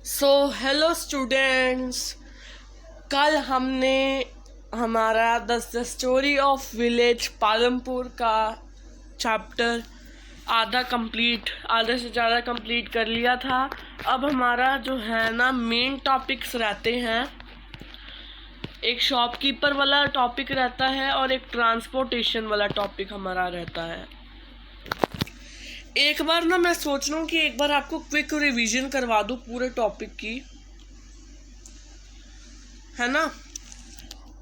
Hello students. कल हमने हमारा the story of village Palampur का चैप्टर आधे से ज़्यादा कंप्लीट कर लिया था। अब हमारा जो है ना मेन टॉपिक्स रहते हैं, एक शॉपकीपर वाला टॉपिक रहता है और एक ट्रांसपोर्टेशन वाला टॉपिक हमारा रहता है। एक बार ना मैं सोच रहा हूँ कि एक बार आपको क्विक रिवीजन करवा दूँ पूरे टॉपिक की, है ना,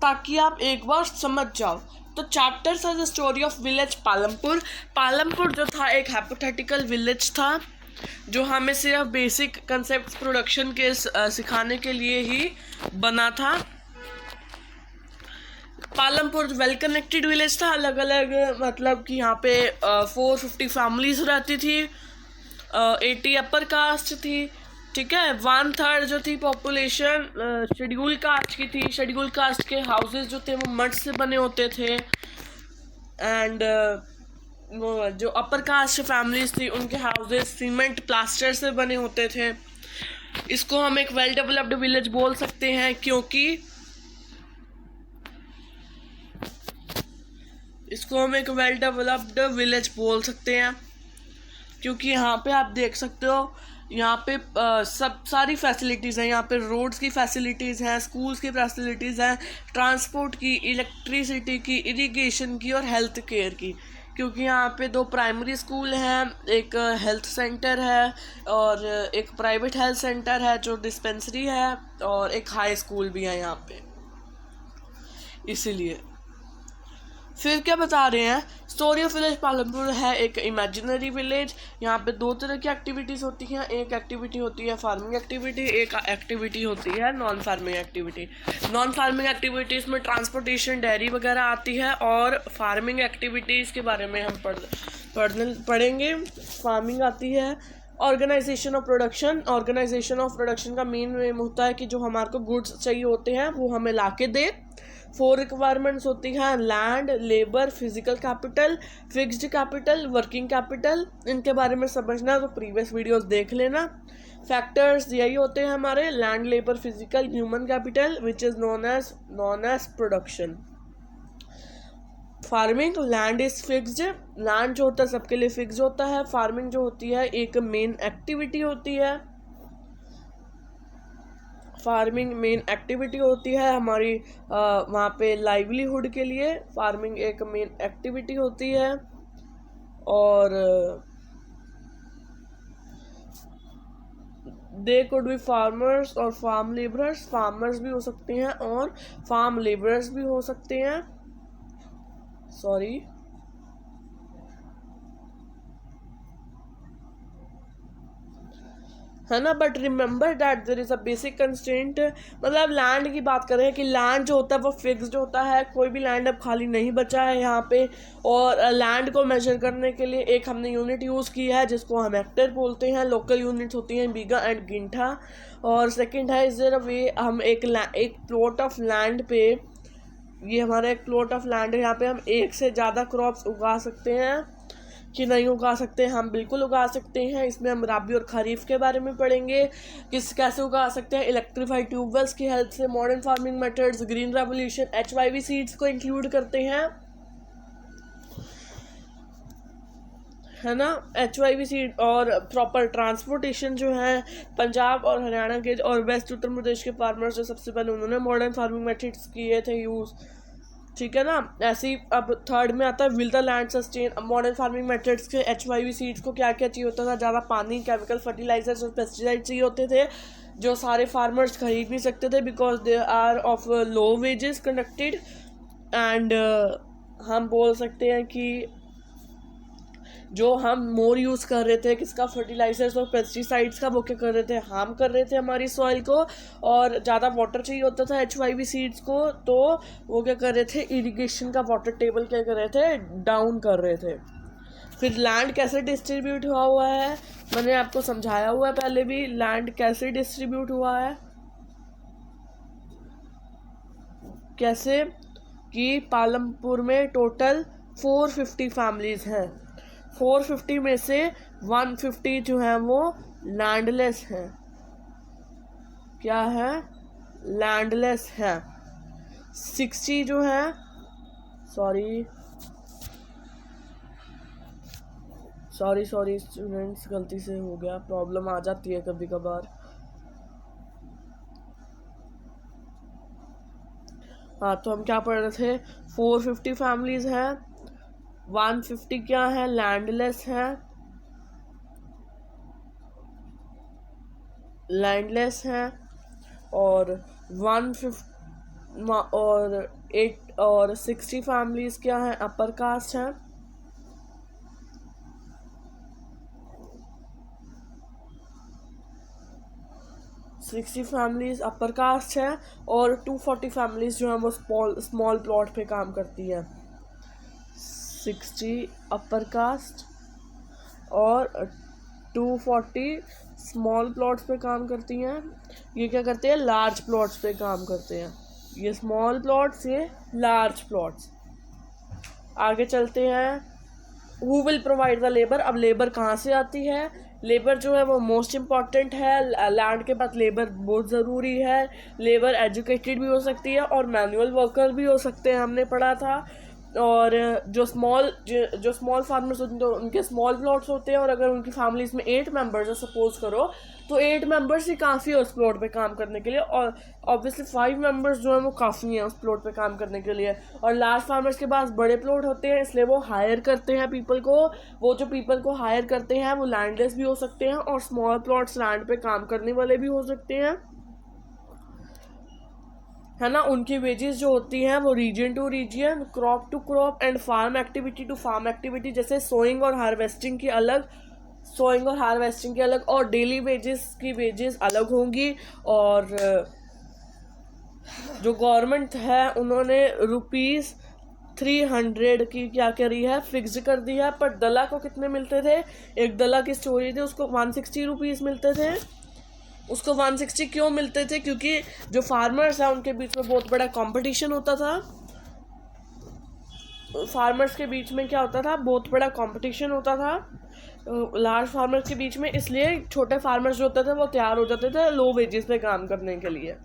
ताकि आप एक बार समझ जाओ। तो चैप्टर था the story of village Palampur. Palampur जो था एक हाइपोथेटिकल विलेज था जो हमें सिर्फ बेसिक कंसेप्ट प्रोडक्शन के सिखाने के लिए ही बना था। पालमपुर वेल कनेक्टेड विलेज था, अलग अलग मतलब कि यहाँ पे 450 फैमिलीज रहती थी, 80 अपर कास्ट थी, ठीक है। 1/3 जो थी पॉपुलेशन शेड्यूल कास्ट की थी। शेड्यूल कास्ट के हाउसेस जो थे वो मड से बने होते थे, एंड जो अपर कास्ट फैमिलीज थी उनके हाउसेस सीमेंट प्लास्टर से बने होते थे। इसको हम एक वेल डेवलप्ड विलेज बोल सकते हैं क्योंकि यहाँ पे आप देख सकते हो, यहाँ पे सब सारी फैसिलिटीज़ हैं। यहाँ पे रोड्स की फैसिलिटीज़ हैं, स्कूल्स की फैसिलिटीज़ हैं, ट्रांसपोर्ट की, इलेक्ट्रिसिटी की, इरिगेशन की और हेल्थ केयर की। क्योंकि यहाँ पे 2 प्राइमरी स्कूल हैं, एक हेल्थ सेंटर है और एक प्राइवेट हेल्थ सेंटर है जो डिस्पेंसरी है, और एक हाई स्कूल भी है यहाँ पे। इसीलिए फिर क्या बता रहे हैं, स्टोरी ऑफ विलेज पालमपुर है एक इमेजिनरी विलेज। यहाँ पे 2 तरह की एक्टिविटीज़ होती हैं। एक एक्टिविटी होती है फार्मिंग एक्टिविटी, एक एक्टिविटी होती है non farming activity. Non farming activities में ट्रांसपोर्टेशन, डेयरी वगैरह आती है, और फार्मिंग एक्टिविटीज़ के बारे में हम पढ़ेंगे। फार्मिंग आती है। Organisation of production. Organisation of production का मेन एम होता है कि जो हमारे को गुड्स चाहिए होते हैं वो हमें ला के दे। 4 रिक्वायरमेंट्स होती हैं, land, labour, physical capital, fixed capital, working capital. इनके बारे में समझना है तो प्रीवियस वीडियोस देख लेना। फैक्टर्स यही होते हैं हमारे, land, labour, physical, human capital, which is known as production. Farming, land is fixed. Land जो होता है सबके लिए फिक्स होता है। फार्मिंग जो होती है एक मेन एक्टिविटी होती है। फार्मिंग मेन एक्टिविटी होती है हमारी वहाँ पे लाइवलीहुड के लिए। फार्मिंग एक मेन एक्टिविटी होती है। और दे कुड बी फार्मर्स और फार्म लेबरर्स। फार्मर्स भी हो सकते हैं और फार्म लेबरर्स भी हो सकते हैं, सॉरी। है ना, but remember that there is a basic constraint. मतलब लैंड की बात करें कि लैंड जो होता है वो फिक्स्ड होता है, कोई भी लैंड अब खाली नहीं बचा है यहाँ पे। और लैंड को मेजर करने के लिए एक हमने यूनिट यूज़ की है जिसको हम हेक्टेयर बोलते हैं। लोकल यूनिट्स होती हैं बीघा एंड गिंठा। और सेकंड है, इज देयर अ वे, हम एक प्लॉट ऑफ लैंड पे, ये हमारा एक प्लॉट ऑफ लैंड है, यहाँ पे हम एक से ज़्यादा क्रॉप्स उगा सकते हैं कि नहीं उगा सकते। हम बिल्कुल उगा सकते हैं। इसमें हम राबी और खरीफ के बारे में पढ़ेंगे, कैसे उगा सकते हैं। इलेक्ट्रीफाइड ट्यूबवेल्स की हेल्प से, modern farming methods, green revolution, HYV seeds को इंक्लूड करते हैं, है ना। HYV सीड और प्रॉपर ट्रांसपोर्टेशन जो है पंजाब और हरियाणा के और वेस्ट उत्तर प्रदेश के फार्मर्स जो सबसे पहले उन्होंने मॉडर्न फार्मिंग मेथड्स किए थे यूज़, ठीक है ना। ऐसे ही अब थर्ड में आता है will the land sustain. Modern farming methods के HYV सीड्स को क्या क्या चाहिए होता था, ज़्यादा पानी, केमिकल फर्टिलाइजर्स और पेस्टिसाइड चाहिए होते थे जो सारे फार्मर्स खरीद नहीं सकते थे because they are of low wages conducted. And हम बोल सकते हैं कि जो हम मोर यूज़ कर रहे थे किसका, फर्टिलाइजर्स और पेस्टिसाइड्स का, वो क्या कर रहे थे, हार्म कर रहे थे हमारी सॉइल को। और ज़्यादा वाटर चाहिए होता था HYV सीड्स को, तो वो क्या कर रहे थे, इरिगेशन का वाटर टेबल क्या कर रहे थे, डाउन कर रहे थे। फिर लैंड कैसे डिस्ट्रीब्यूट हुआ है, मैंने आपको समझाया हुआ है पहले भी, लैंड कैसे डिस्ट्रीब्यूट हुआ है। कैसे कि पालमपुर में टोटल 450 फैमिलीज हैं। 450 में से 150 जो है वो लैंडलेस हैं, क्या है, लैंडलेस है। 60 जो है, सॉरी स्टूडेंट्स, गलती से हो गया, प्रॉब्लम आ जाती है कभी कभार। हाँ, तो हम क्या पढ़ रहे थे, 450 फैमिलीज हैं, 150 क्या है, लैंडलेस है, और 150 और 60 फैमिलीज क्या है, अपर कास्ट है। सिक्सटी फैमिलीज अपर कास्ट है और 240 फैमिलीज जो है वो स्मॉल प्लॉट पे काम करती है। 60 अपर कास्ट और 240 स्मॉल प्लॉट्स पे काम करती हैं। ये क्या करते हैं, लार्ज प्लॉट्स पे काम करते हैं। ये स्मॉल प्लॉट्स, ये लार्ज प्लॉट्स। आगे चलते हैं, who will provide the labour. अब लेबर कहाँ से आती है, लेबर जो है वो मोस्ट इम्पॉर्टेंट है। लैंड के बाद लेबर बहुत ज़रूरी है। लेबर एजुकेटेड भी हो सकती है और मैनुअल वर्कर भी हो सकते हैं, हमने पढ़ा था। और जो स्मॉल फार्मर्स होते हैं तो उनके स्मॉल प्लॉट्स होते हैं, और अगर उनकी फैमिलीज में 8 मेंबर्स है सपोज करो, तो 8 मेंबर्स ही काफ़ी है उस प्लॉट पे काम करने के लिए। और ऑब्वियसली 5 मेंबर्स जो है वो काफ़ी हैं उस प्लॉट पे काम करने के लिए। और लार्ज फार्मर्स के पास बड़े प्लॉट होते हैं, इसलिए वो हायर करते हैं पीपल को। वो जो पीपल को हायर करते हैं वो लैंडलेस भी हो सकते हैं और स्मॉल प्लॉट्स लैंड पे काम करने वाले भी हो सकते हैं, है ना। उनकी वेजेस जो होती हैं वो region to region, crop to crop and farm activity to farm activity, जैसे सोइंग और हार्वेस्टिंग की अलग, और डेली वेजेस की वेजेस अलग होंगी। और जो गवर्नमेंट है उन्होंने ₹300 की क्या करी है, फिक्स कर दी है। पर दला को कितने मिलते थे, एक दला की स्टोरी थी, उसको ₹160 मिलते थे। उसको 160 क्यों मिलते थे, क्योंकि जो फार्मर्स हैं उनके बीच में बहुत बड़ा कंपटीशन होता था। फार्मर्स के बीच में क्या होता था, बहुत बड़ा कंपटीशन होता था लार्ज फार्मर्स के बीच में, इसलिए छोटे फार्मर्स जो होते थे वो तैयार हो जाते थे लो वेजेस पे काम करने के लिए।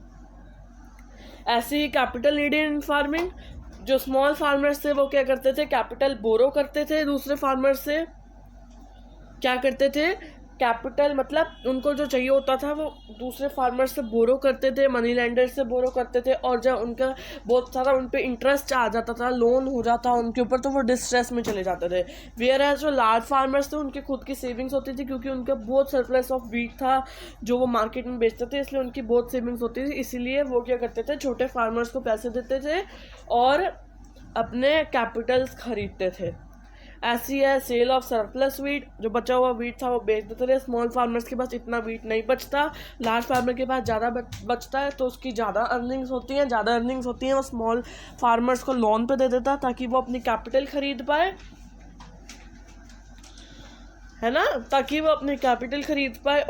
ऐसे ही कैपिटल नीडेड इन फार्मिंग। जो स्मॉल फार्मर्स थे वो क्या करते थे, कैपिटल बोरो करते थे दूसरे फार्मर्स से। क्या करते थे, कैपिटल मतलब उनको जो चाहिए होता था वो दूसरे फार्मर से बोरो करते थे, मनी लेंडर से बोरो करते थे। और जब उनका बहुत सारा उन पे इंटरेस्ट आ जाता था, लोन हो जाता उनके ऊपर, तो वो डिस्ट्रेस में चले जाते थे। वेयर एज जो लार्ज फार्मर्स थे उनकी खुद की सेविंग्स होती थी, क्योंकि उनका बहुत सरप्लस ऑफ वीट था जो वो मार्केट में बेचते थे, इसलिए उनकी बहुत सेविंग्स होती थी। इसीलिए वो क्या करते थे, छोटे फार्मर्स को पैसे देते थे और अपने कैपिटल्स खरीदते थे। ऐसी है सेल ऑफ सरप्लस वीट, जो बचा हुआ वीट था वो बेच देते थे। स्मॉल फार्मर्स के पास इतना वीट नहीं बचता, लार्ज फार्मर के पास ज़्यादा बचता है, तो उसकी ज़्यादा अर्निंग्स होती हैं। वो स्मॉल फार्मर्स को लोन पे दे देता ताकि वो अपनी कैपिटल खरीद पाए, है ना, ताकि वो अपनी कैपिटल खरीद पाए।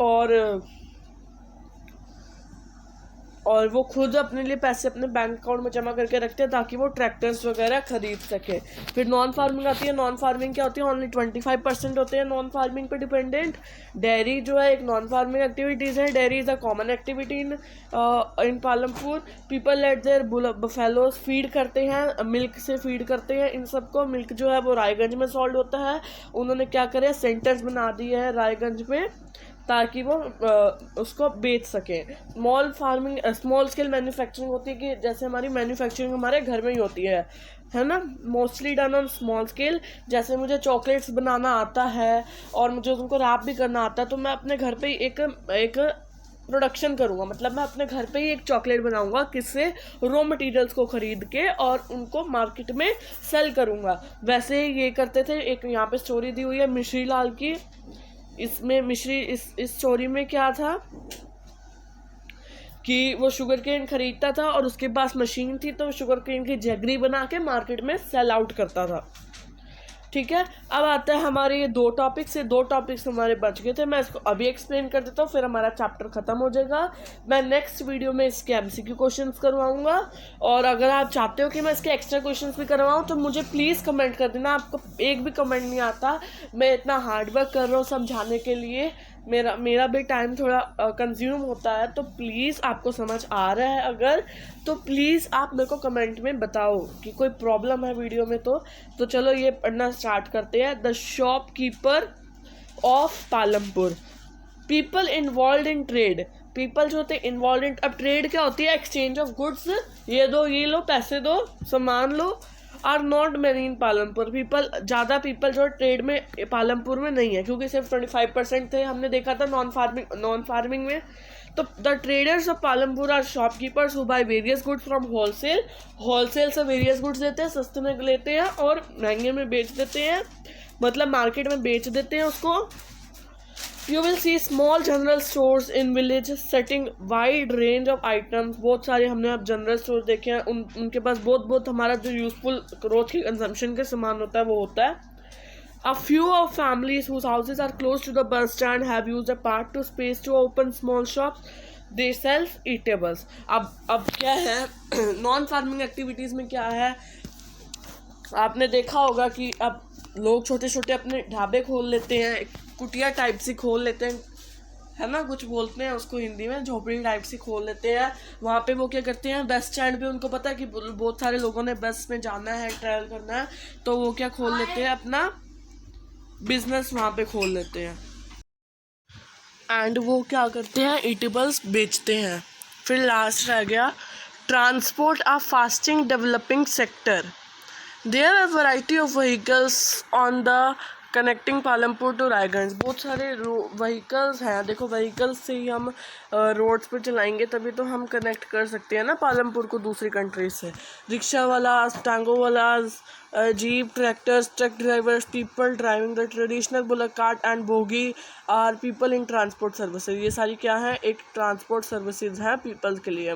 और वो खुद अपने लिए पैसे अपने बैंक अकाउंट में जमा करके रखते हैं ताकि वो ट्रैक्टर्स वगैरह खरीद सके। फिर नॉन फार्मिंग आती है। नॉन फार्मिंग क्या होती है, ओनली 25% होते हैं नॉन फार्मिंग पे डिपेंडेंट। डेयरी जो है एक नॉन फार्मिंग एक्टिविटीज़ है। Dairy is a common activity in Palampur. People let their buffaloes feed करते हैं, मिल्क से फीड करते हैं इन सबको। मिल्क जो है वो रायगंज में सोल्ड होता है। उन्होंने क्या करे, सेंटर्स बना दिए हैं रायगंज में ताकि वो उसको बेच सकें। स्मॉल स्केल मैन्युफैक्चरिंग होती है कि जैसे हमारी मैन्युफैक्चरिंग हमारे घर में ही होती है ना, mostly done on small scale. जैसे मुझे चॉकलेट्स बनाना आता है और मुझे उनको रैप भी करना आता है, तो मैं अपने घर पे एक प्रोडक्शन करूँगा, मतलब मैं अपने घर पे ही एक चॉकलेट बनाऊँगा, किससे, रॉ मटेरियल्स को खरीद के, और उनको मार्केट में सेल करूँगा। वैसे ही ये करते थे। एक यहाँ पे स्टोरी दी हुई है मिश्री लाल की। इसमें मिश्री इस स्टोरी में क्या था कि वो शुगर केन खरीदता था और उसके पास मशीन थी, तो शुगर केन की जैगरी बना के मार्केट में सेल आउट करता था। ठीक है, अब आता है हमारे ये 2 टॉपिक्स हमारे बच गए थे। मैं इसको अभी एक्सप्लेन कर देता हूँ, फिर हमारा चैप्टर खत्म हो जाएगा। मैं नेक्स्ट वीडियो में इसके MCQ क्वेश्चंस करवाऊंगा, और अगर आप चाहते हो कि मैं इसके एक्स्ट्रा क्वेश्चंस भी करवाऊँ तो मुझे प्लीज़ कमेंट कर देना। आपको एक भी कमेंट नहीं आता, मैं इतना हार्ड वर्क कर रहा हूँ समझाने के लिए, मेरा भी टाइम थोड़ा कंज्यूम होता है, तो प्लीज़ आपको समझ आ रहा है अगर, तो प्लीज़ आप मेरे को कमेंट में बताओ कि कोई प्रॉब्लम है वीडियो में। तो चलो ये पढ़ना स्टार्ट करते हैं। The shopkeeper of Palampur, people involve in trade, people जो होते हैं इन्वॉल्व इन, अब ट्रेड क्या होती है, एक्सचेंज ऑफ गुड्स, ये दो ये लो, पैसे दो, सामान लो। Are not many in Palampur, people, ज़्यादा पीपल जो ट्रेड में पालमपुर में नहीं है, क्योंकि सिर्फ 25% थे, हमने देखा था नॉन फार्मिंग में। तो the traders of Palampur are shopkeepers who buy various goods from wholesale से वेरियस गुड्स लेते हैं, सस्ते में लेते हैं और महंगे में बेच देते हैं, मतलब मार्केट में बेच देते हैं उसको। You will see small general stores in village setting wide range of items, बहुत सारे हमने अब जनरल स्टोर देखे हैं, उनके पास बहुत हमारा जो यूजफुल रोज की कंजम्पशन के सामान होता है वो होता है। A few of families whose houses are close to the bus stand have used a part to space to open small shops. They sell eatables. अब क्या है नॉन फार्मिंग एक्टिविटीज में क्या है, आपने देखा होगा कि अब लोग छोटे छोटे अपने ढाबे खोल लेते हैं, कुटिया टाइप से खोल लेते हैं, है ना, कुछ बोलते हैं उसको हिंदी में, झोपड़ी टाइप से खोल लेते हैं। वहाँ पे वो क्या करते हैं, बस स्टैंड पे उनको पता है कि बहुत सारे लोगों ने बस में जाना है, ट्रैवल करना है, तो वो क्या खोल लेते हैं, अपना बिजनेस वहाँ पे खोल लेते हैं एंड वो क्या करते हैं, ईटेबल्स बेचते हैं। फिर लास्ट रह गया transport a fasting developing sector. There are variety of vehicles on the connecting Palampur to Raiganj, बहुत सारे व्हीकल्स हैं। देखो व्हीकल्स से ही हम रोड्स पर चलाएंगे तभी तो हम कनेक्ट कर सकते हैं ना पालमपुर को दूसरी कंट्री से। रिक्शा वाला, टांगो वाला, jeep, tractors, truck drivers, people driving the traditional bullock cart and bogie are people in transport services. ये सारी क्या है, एक ट्रांसपोर्ट सर्विसेज है पीपल के लिए।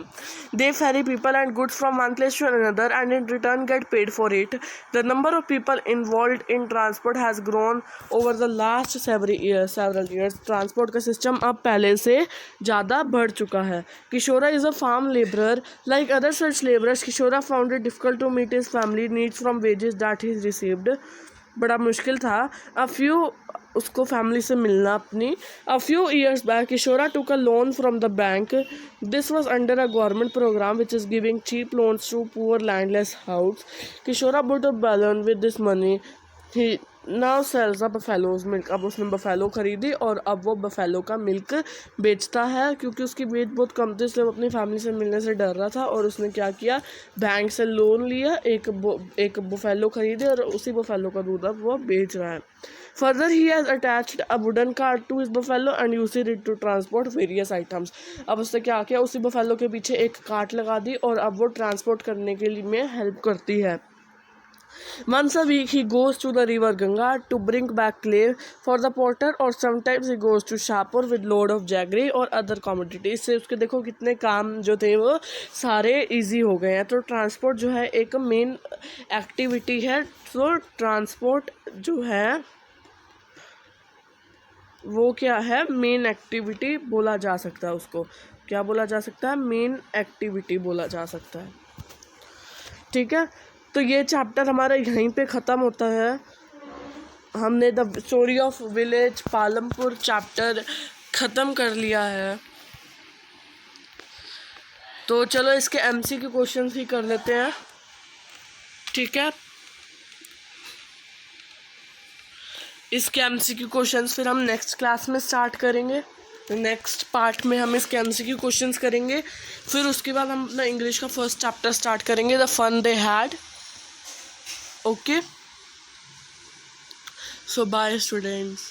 They ferry people and goods from one place to another and in return get paid for it. The number of people involve in transport has grown over the last several years. Transport का system अब पहले से ज़्यादा बढ़ चुका है। Kishora is a farm labourer like other such labourers. Kishora found it difficult to meet his family needs from wages that he received. बड़ा मुश्किल था उसको फैमिली से मिलना अपनी। A few years back Kishora took a loan from the bank. This was under a government programme which is giving cheap loans to poor landless house. Kishora bought a बैलन with this money he now sells a buffalo's milk. अब उसने buffalo खरीदी और अब वो buffalo का milk बेचता है, क्योंकि उसकी वेट बहुत कम थी इसलिए वो अपनी फैमिली से मिलने से डर रहा था और उसने क्या किया, बैंक से लोन लिया, एक बफेलो खरीदे और उसी बफेलो का दूध अब वो बेच रहा है। Further he has attached a wooden cart to his buffalo and used it to transport various items. अब उसने क्या किया, उसी बफेलो के पीछे एक कार्ट लगा दी और अब वो ट्रांसपोर्ट करने के लिए में हेल्प करती है। Once a week he goes to the river Ganga to bring back clay for the potter or sometimes he goes to Shahpur with load of jaggery or other commodities। से उसके देखो कितने काम जो थे वो सारे इजी हो गए हैं। तो ट्रांसपोर्ट जो है एक मेन एक्टिविटी है। तो ट्रांसपोर्ट जो है वो क्या है, मेन एक्टिविटी बोला जा सकता है। उसको क्या बोला जा सकता है, मेन एक्टिविटी बोला जा सकता है। ठीक है, तो ये चैप्टर हमारा यहीं पे ख़त्म होता है। हमने the story of village Palampur chapter ख़त्म कर लिया है। तो चलो इसके एमसीक्यू क्वेश्चंस ही कर लेते हैं। ठीक है, इसके एमसीक्यू क्वेश्चंस फिर हम नेक्स्ट क्लास में स्टार्ट करेंगे। नेक्स्ट पार्ट में हम इसके एमसीक्यू क्वेश्चंस करेंगे। फिर उसके बाद हम अपना इंग्लिश का फर्स्ट चैप्टर स्टार्ट करेंगे, the fun they had. Okay, so bye students.